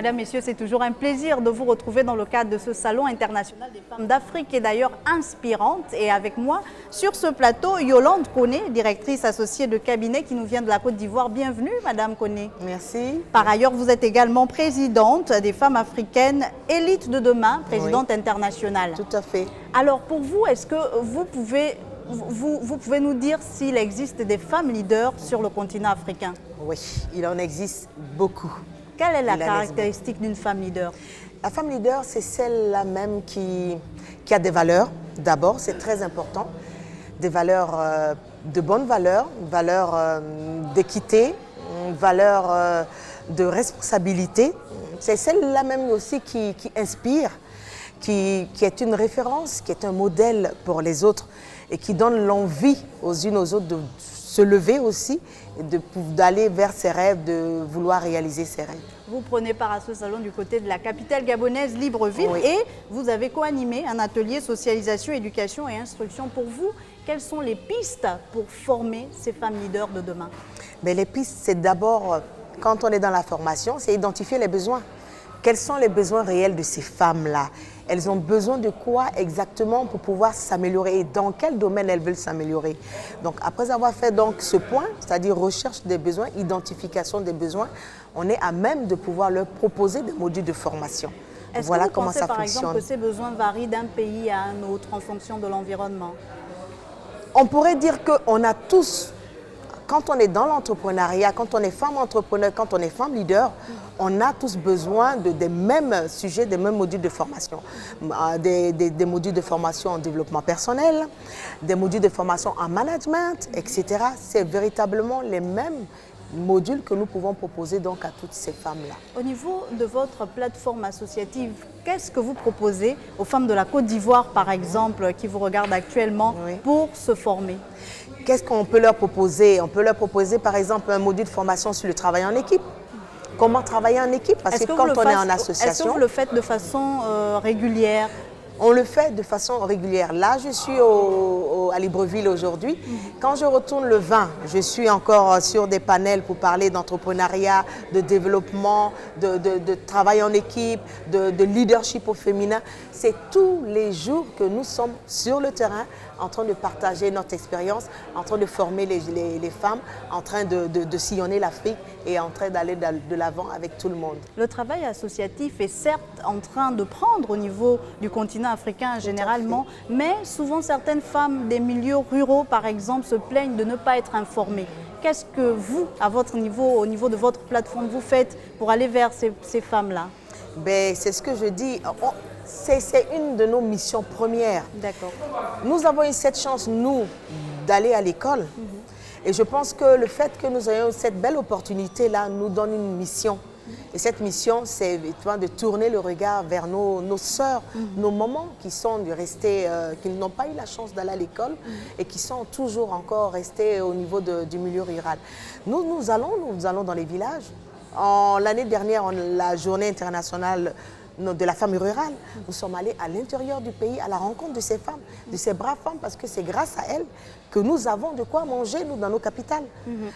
Madame, Messieurs, c'est toujours un plaisir de vous retrouver dans le cadre de ce Salon international des femmes d'Afrique qui est d'ailleurs inspirante. Et avec moi, sur ce plateau, Yolande Koné, directrice associée de cabinet qui nous vient de la Côte d'Ivoire. Bienvenue, Madame Koné. Merci. Par ailleurs, vous êtes également présidente des femmes africaines Élite de demain, présidente internationale. Tout à fait. Alors, pour vous, est-ce que vous pouvez nous dire s'il existe des femmes leaders sur le continent africain? Oui, il en existe beaucoup. Quelle est la caractéristique d'une femme leader? La femme leader, c'est celle-là même qui a des valeurs. D'abord, c'est très important. Des valeurs, de bonnes valeurs, valeurs d'équité, valeurs de responsabilité. C'est celle-là même aussi qui inspire, qui est une référence, qui est un modèle pour les autres et qui donne l'envie aux unes aux autres de se lever aussi, d'aller vers ses rêves, de vouloir réaliser ses rêves. Vous prenez part à ce salon du côté de la capitale gabonaise, Libreville, Oui. et vous avez co-animé un atelier socialisation, éducation et instruction. Pour vous, quelles sont les pistes pour former ces femmes leaders de demain? Mais les pistes, c'est d'abord, quand on est dans la formation, c'est identifier les besoins. Quels sont les besoins réels de ces femmes-là? Elles ont besoin de quoi exactement pour pouvoir s'améliorer et dans quel domaine elles veulent s'améliorer. Donc après avoir fait donc ce point, c'est-à-dire recherche des besoins, identification des besoins, on est à même de pouvoir leur proposer des modules de formation. Voilà comment ça fonctionne. Par exemple, que ces besoins varient d'un pays à un autre en fonction de l'environnement? On pourrait dire qu'on a tous, quand on est dans l'entrepreneuriat, quand on est femme entrepreneur, quand on est femme leader, on a tous besoin des mêmes sujets, des mêmes modules de formation. Des modules de formation en développement personnel, des modules de formation en management, etc. C'est véritablement les mêmes modules que nous pouvons proposer donc à toutes ces femmes-là. Au niveau de votre plateforme associative, qu'est-ce que vous proposez aux femmes de la Côte d'Ivoire, par exemple, qui vous regardent actuellement, Oui. pour se former? Qu'est-ce qu'on peut leur proposer? On peut leur proposer par exemple un module de formation sur le travail en équipe. Comment travailler en équipe? Parce que quand on est en association... Est-ce que vous le faites de façon régulière? On le fait de façon régulière. Là, je suis à Libreville aujourd'hui. Quand je retourne le 20, je suis encore sur des panels pour parler d'entrepreneuriat, de développement, de travail en équipe, de leadership au féminin. C'est tous les jours que nous sommes sur le terrain en train de partager notre expérience, en train de former les femmes, en train de sillonner l'Afrique et en train d'aller de l'avant avec tout le monde. Le travail associatif est certes en train de prendre au niveau du continent africain généralement, mais souvent certaines femmes des milieux ruraux, par exemple, se plaignent de ne pas être informées. Qu'est-ce que vous, à votre niveau, au niveau de votre plateforme, vous faites pour aller vers ces femmes-là? Ben, c'est ce que je dis. C'est une de nos missions premières. D'accord. Nous avons eu cette chance, nous, d'aller à l'école. Et je pense que le fait que nous ayons cette belle opportunité-là nous donne une mission. Et cette mission, c'est de tourner le regard vers nos sœurs, nos mamans qui sont qui n'ont pas eu la chance d'aller à l'école et qui sont toujours encore restées au niveau du milieu rural. Nous allons dans les villages. L'année dernière, la journée internationale de la femme rurale, nous sommes allés à l'intérieur du pays à la rencontre de ces femmes, de ces braves femmes, parce que c'est grâce à elles que nous avons de quoi manger, nous, dans nos capitales.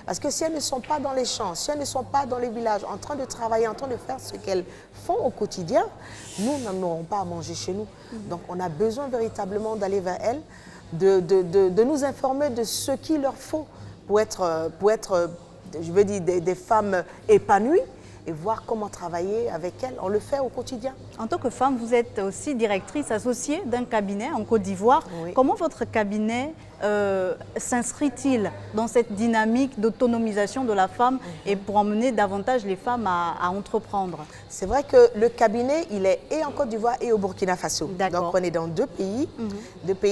Parce que si elles ne sont pas dans les champs, si elles ne sont pas dans les villages, en train de travailler, en train de faire ce qu'elles font au quotidien, nous n'aurons pas à manger chez nous. Donc on a besoin véritablement d'aller vers elles, de nous informer de ce qu'il leur faut pour être je veux dire, des femmes épanouies, et voir comment travailler avec elles. On le fait au quotidien. En tant que femme, vous êtes aussi directrice associée d'un cabinet en Côte d'Ivoire. Oui. Comment votre cabinet s'inscrit-il dans cette dynamique d'autonomisation de la femme et pour emmener davantage les femmes à entreprendre? C'est vrai que le cabinet, il est et en Côte d'Ivoire et au Burkina Faso. Donc on est dans deux pays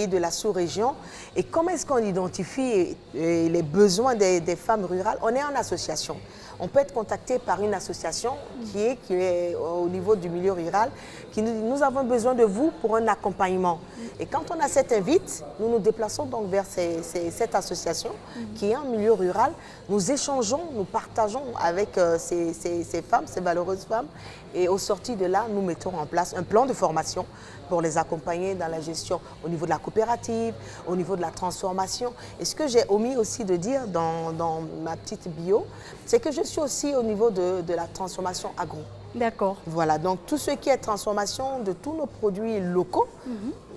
de la sous-région. Et comment est-ce qu'on identifie les besoins des femmes rurales? On est en association. On peut être contacté par une association qui est au niveau du milieu rural, qui nous avons besoin de vous pour un accompagnement. Et quand on a cette invite, nous nous déplaçons donc vers cette association qui est en milieu rural. Nous échangeons, nous partageons avec ces femmes, ces valeureuses femmes. Et au sorti de là, nous mettons en place un plan de formation pour les accompagner dans la gestion au niveau de la coopérative, au niveau de la transformation. Et ce que j'ai omis aussi de dire dans ma petite bio, c'est que je suis aussi au niveau de la transformation agro. D'accord. Voilà, donc tout ce qui est transformation de tous nos produits locaux,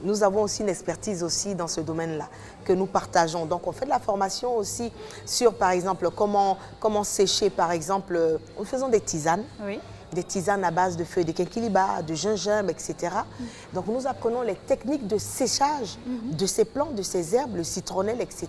nous avons aussi une expertise aussi dans ce domaine-là que nous partageons. Donc on fait de la formation aussi sur, par exemple, comment sécher, par exemple, nous faisons des tisanes. Oui. Des tisanes à base de feuilles de quinquiliba, de gingembre, etc. Donc nous apprenons les techniques de séchage de ces plantes, de ces herbes, le citronnelle, etc.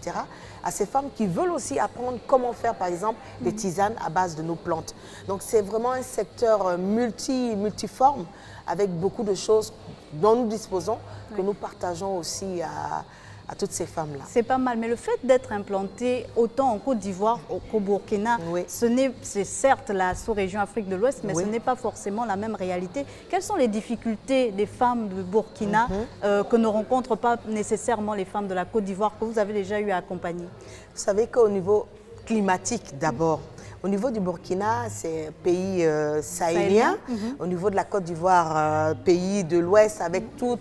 à ces femmes qui veulent aussi apprendre comment faire, par exemple, des tisanes à base de nos plantes. Donc c'est vraiment un secteur multiforme avec beaucoup de choses dont nous disposons, que nous partageons aussi à toutes ces femmes-là. C'est pas mal, mais le fait d'être implanté autant en Côte d'Ivoire qu'au Burkina, Oui. c'est certes la sous-région Afrique de l'Ouest, mais Oui. ce n'est pas forcément la même réalité. Quelles sont les difficultés des femmes de Burkina que ne rencontrent pas nécessairement les femmes de la Côte d'Ivoire que vous avez déjà eu à accompagner? Vous savez qu'au niveau climatique d'abord, au niveau du Burkina, c'est un pays sahélien. Au niveau de la Côte d'Ivoire, pays de l'Ouest, avec tout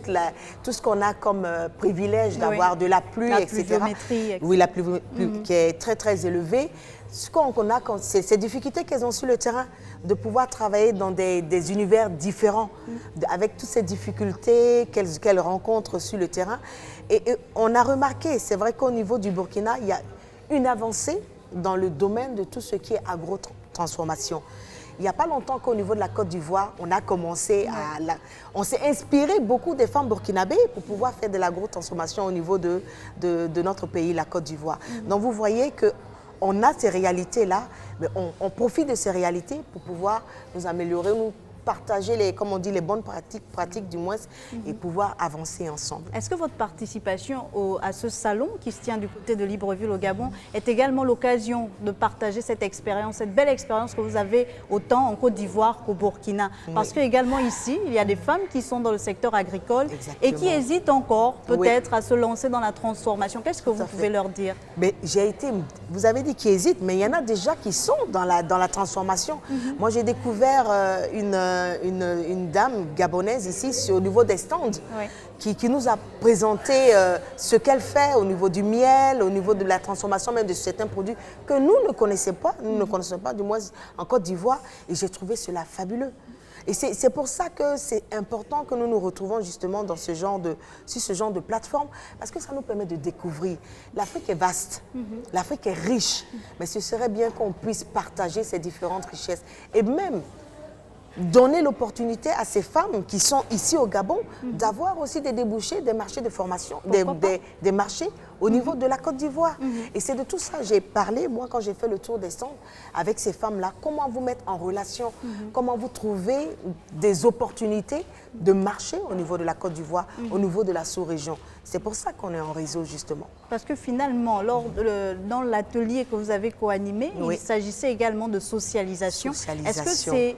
ce qu'on a comme privilège d'avoir de la pluie, La etc. pluviométrie, etc. Oui, la pluie qui est très, très élevée. Ce qu'on a, c'est ces difficultés qu'elles ont sur le terrain, de pouvoir travailler dans des univers différents, avec toutes ces difficultés qu'elles rencontrent sur le terrain. Et on a remarqué, c'est vrai qu'au niveau du Burkina, il y a une avancée dans le domaine de tout ce qui est agro-transformation. Il n'y a pas longtemps qu'au niveau de la Côte d'Ivoire, on a commencé on s'est inspiré beaucoup des femmes burkinabées pour pouvoir faire de l'agro-transformation au niveau de notre pays, la Côte d'Ivoire. Donc vous voyez qu'on a ces réalités-là, mais on profite de ces réalités pour pouvoir nous améliorer, nous partager comme on dit, les bonnes pratiques du moins, et pouvoir avancer ensemble. Est-ce que votre participation à ce salon qui se tient du côté de Libreville au Gabon est également l'occasion de partager cette expérience, cette belle expérience que vous avez autant en Côte d'Ivoire qu'au Burkina? Parce que également ici, il y a des femmes qui sont dans le secteur agricole et qui hésitent encore peut-être à se lancer dans la transformation. Qu'est-ce que vous pouvez leur dire? Mais vous avez dit qu'ils hésitent, mais il y en a déjà qui sont dans la transformation. Moi, j'ai découvert une dame gabonaise ici au niveau des stands qui nous a présenté ce qu'elle fait au niveau du miel, au niveau de la transformation même de certains produits que nous ne connaissions pas, du moins en Côte d'Ivoire, et j'ai trouvé cela fabuleux. Et c'est pour ça que c'est important que nous nous retrouvons justement dans sur ce genre de plateforme, parce que ça nous permet de découvrir. L'Afrique est vaste, l'Afrique est riche, mais ce serait bien qu'on puisse partager ces différentes richesses et même donner l'opportunité à ces femmes qui sont ici au Gabon d'avoir aussi des débouchés, des marchés de formation, des marchés au niveau de la Côte d'Ivoire. Et c'est de tout ça que j'ai parlé, moi, quand j'ai fait le tour des stands avec ces femmes-là. Comment vous mettre en relation, comment vous trouver des opportunités de marché au niveau de la Côte d'Ivoire, au niveau de la sous-région. C'est pour ça qu'on est en réseau, justement. Parce que finalement, dans l'atelier que vous avez co-animé, il s'agissait également de socialisation. Est-ce que c'est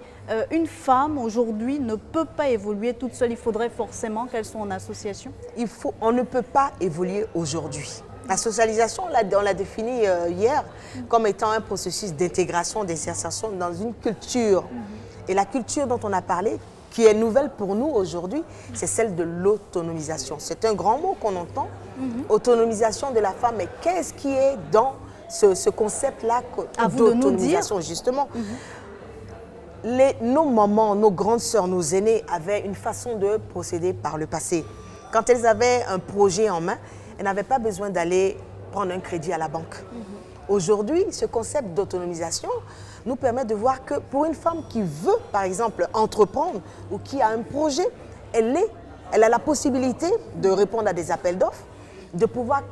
une femme aujourd'hui ne peut pas évoluer toute seule? Il faudrait forcément qu'elle soit en association? On ne peut pas évoluer aujourd'hui. La socialisation, on l'a définie hier comme étant un processus d'intégration, d'insertion dans une culture. Et la culture dont on a parlé, qui est nouvelle pour nous aujourd'hui, c'est celle de l'autonomisation. C'est un grand mot qu'on entend, autonomisation de la femme. Mais qu'est-ce qui est dans ce concept-là d'autonomisation, justement? Nos mamans, nos grandes sœurs, nos aînés avaient une façon de procéder par le passé. Quand elles avaient un projet en main, elles n'avaient pas besoin d'aller prendre un crédit à la banque. Aujourd'hui, ce concept d'autonomisation nous permet de voir que pour une femme qui veut, par exemple, entreprendre ou qui a un projet, elle a la possibilité de répondre à des appels d'offres, de pouvoir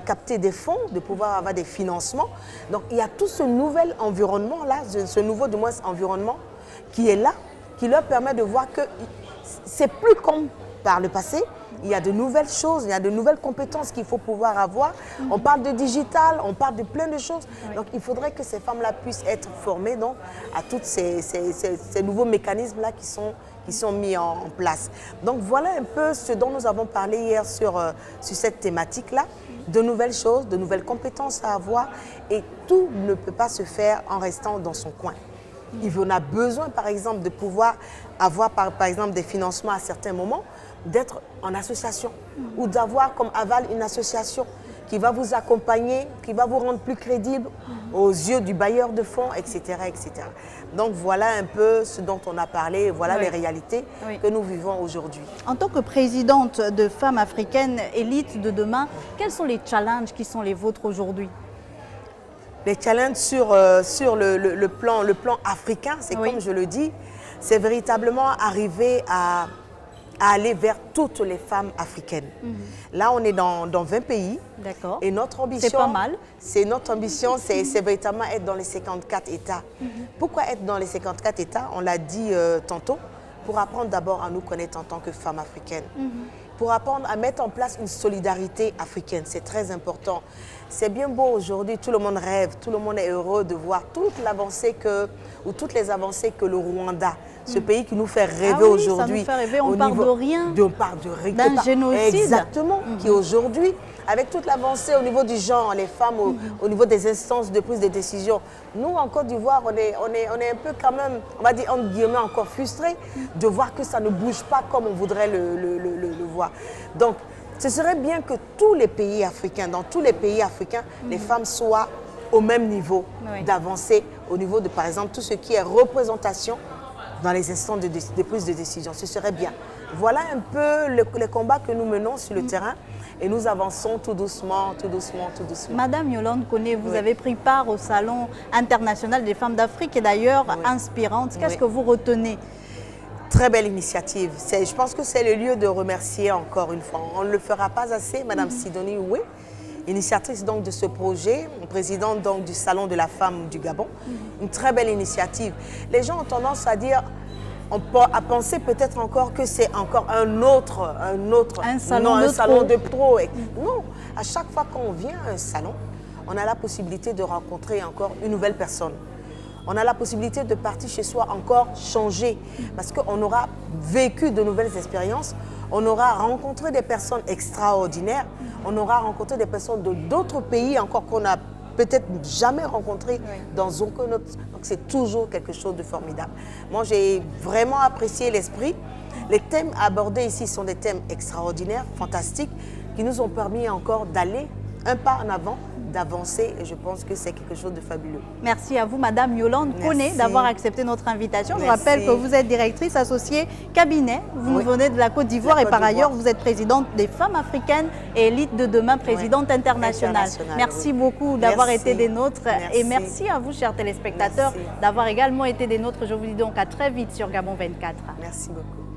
capter des fonds, de pouvoir avoir des financements. Donc, il y a tout ce nouvel environnement-là, ce nouveau, du moins, environnement qui est là, qui leur permet de voir que c'est plus comme par le passé. Il y a de nouvelles choses, il y a de nouvelles compétences qu'il faut pouvoir avoir. On parle de digital, on parle de plein de choses. Donc, il faudrait que ces femmes-là puissent être formées donc, à tous ces nouveaux mécanismes-là qui sont mis en place. Donc, voilà un peu ce dont nous avons parlé hier sur cette thématique-là. De nouvelles choses, de nouvelles compétences à avoir. Et tout ne peut pas se faire en restant dans son coin. On a besoin, par exemple, de pouvoir avoir, par exemple, des financements à certains moments, d'être en association ou d'avoir comme aval une association qui va vous accompagner, qui va vous rendre plus crédible aux yeux du bailleur de fonds, etc., etc. Donc voilà un peu ce dont on a parlé, voilà les réalités que nous vivons aujourd'hui. En tant que présidente de Femmes africaines élites de demain, quels sont les challenges qui sont les vôtres aujourd'hui? Les challenges sur le plan africain, c'est comme je le dis, c'est véritablement arriver à aller vers toutes les femmes africaines. Là, on est dans 20 pays. D'accord. Et notre ambition, c'est pas mal. Notre ambition, c'est véritablement être dans les 54 États. Pourquoi être dans les 54 États? On l'a dit tantôt, pour apprendre d'abord à nous connaître en tant que femmes africaines. Pour apprendre à mettre en place une solidarité africaine, c'est très important. C'est bien beau aujourd'hui, tout le monde rêve, tout le monde est heureux de voir toute l'avancée ou toutes les avancées que le Rwanda, ce pays qui nous fait rêver aujourd'hui. Ça nous fait rêver, on part de rien. On part de rien. D'un génocide. Exactement, qui aujourd'hui, avec toute l'avancée au niveau du genre, les femmes au niveau des instances de prise de décision, nous en Côte d'Ivoire, on est un peu quand même, on va dire entre guillemets, encore frustrés de voir que ça ne bouge pas comme on voudrait le voir. Donc, ce serait bien que tous les pays africains, dans tous les pays africains, les femmes soient au même niveau d'avancée, au niveau de, par exemple, tout ce qui est représentation dans les instances de prise de décision. Ce serait bien. Voilà un peu les combats que nous menons sur le terrain et nous avançons tout doucement, tout doucement, tout doucement. Madame Yolande Koné, vous avez pris part au Salon international des femmes d'Afrique et d'ailleurs inspirante. Qu'est-ce que vous retenez? Très belle initiative. Je pense que c'est le lieu de remercier encore une fois. On ne le fera pas assez, Madame Sidonie Oué, initiatrice donc de ce projet, présidente donc du Salon de la femme du Gabon. Une très belle initiative. Les gens ont tendance à dire, à penser peut-être encore que c'est encore un salon de trop. Non, à chaque fois qu'on vient à un salon, on a la possibilité de rencontrer encore une nouvelle personne. On a la possibilité de partir chez soi encore changé parce qu'on aura vécu de nouvelles expériences, on aura rencontré des personnes extraordinaires, on aura rencontré des personnes d'autres pays encore qu'on n'a peut-être jamais rencontrées dans aucun autre. Donc c'est toujours quelque chose de formidable. Moi j'ai vraiment apprécié l'esprit. Les thèmes abordés ici sont des thèmes extraordinaires, fantastiques, qui nous ont permis encore d'aller un pas en avant, d'avancer et je pense que c'est quelque chose de fabuleux. Merci à vous, Madame Yolande Koné, d'avoir accepté notre invitation. Je rappelle que vous êtes directrice associée cabinet, vous venez de la Côte d'Ivoire et par ailleurs vous êtes présidente des femmes africaines et élite de demain, présidente internationale. Merci beaucoup d'avoir été des nôtres et merci à vous, chers téléspectateurs, d'avoir également été des nôtres. Je vous dis donc à très vite sur Gabon 24. Merci beaucoup.